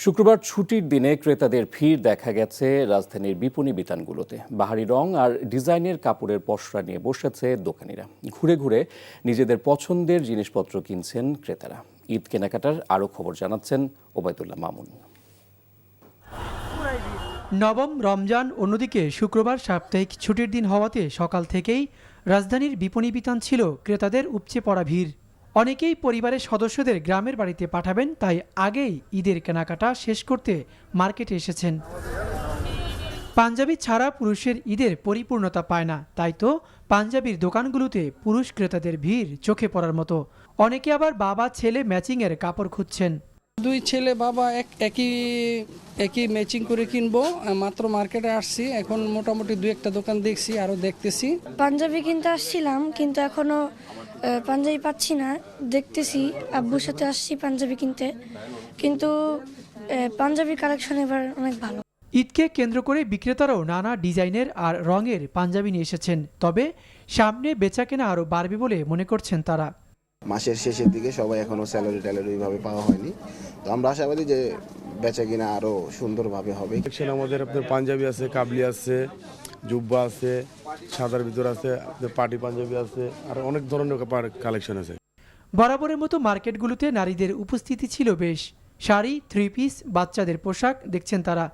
শুক্রবার ছুটির দিনে ক্রেতাদের ভিড় দেখা গেছে রাজধানীর বিপণী বিতানগুলোতে। বাহারি রং আর ডিজাইনের কাপড়ের পসরা নিয়ে বসেছে দোকানিরা। ঘুরে ঘুরে নিজেদের পছন্দের জিনিসপত্র কিনছেন ক্রেতারা। ঈদ কেনাকাটার আরও খবর জানাচ্ছেন ওবায়দুল্লাহ মামুন। নবম রমজান, অন্যদিকে শুক্রবার সাপ্তাহিক ছুটির দিন হওয়াতে সকাল থেকেই রাজধানীর বিপণী বিতান ছিল ক্রেতাদের উপচে পড়া ভিড়। অনেকেই পরিবারের সদস্যদের গ্রামের বাড়িতে পাঠাবেন, তাই আগেই ঈদের কেনাকাটা শেষ করতে মার্কেটে এসেছেন। পাঞ্জাবি ছাড়া পুরুষের ঈদের পরিপূর্ণতা পায় না, তাই তো পাঞ্জাবির দোকানগুলোতে পুরুষ ক্রেতাদের ভিড় চোখে পড়ার মতো। অনেকে আবার বাবা ছেলে ম্যাচিংয়ের কাপড় খুঁজছেন। দুই ছেলে বাবা একই ম্যাচিং করে কিনবো। মাত্র মার্কেটে আসছি, এখন মোটামুটি দুই একটা দোকান দেখছি, আরো দেখতেছি। পাঞ্জাবি কিনতে আসছিলাম, কিন্তু এখনো পাঞ্জাবি পাচ্ছি না। দেখতেছি, আব্বুর সাথে আসছি পাঞ্জাবি কিনতে, কিন্তু পাঞ্জাবির কালেকশন এবার অনেক ভালো। ঈদকে কেন্দ্র করে বিক্রেতারাও নানা ডিজাইনের আর রঙের পাঞ্জাবি নিয়ে এসেছেন। তবে সামনে বেচাকেনা আরও বাড়বে বলে মনে করছেন তারা। মাসের শেষের দিকে সবাই এখনো স্যালারি ট্যালারি ওইভাবে পাওয়া হয়নি, তো আমরা আশাবাদী যে বেচা কিনা আরো সুন্দরভাবে হবে। আমাদের আপনার পাঞ্জাবি আছে, কাবলি আছে, জুব্বা আছে, সাদার ভিতর আছে, আপনার পার্টি পাঞ্জাবি আছে, আর অনেক ধরনের কালেকশন আছে। বরাবরের মতো মার্কেটগুলোতে নারীদের উপস্থিতি ছিল বেশ। শাড়ি, থ্রি পিস, বাচ্চাদের পোশাক দেখছেন তারা।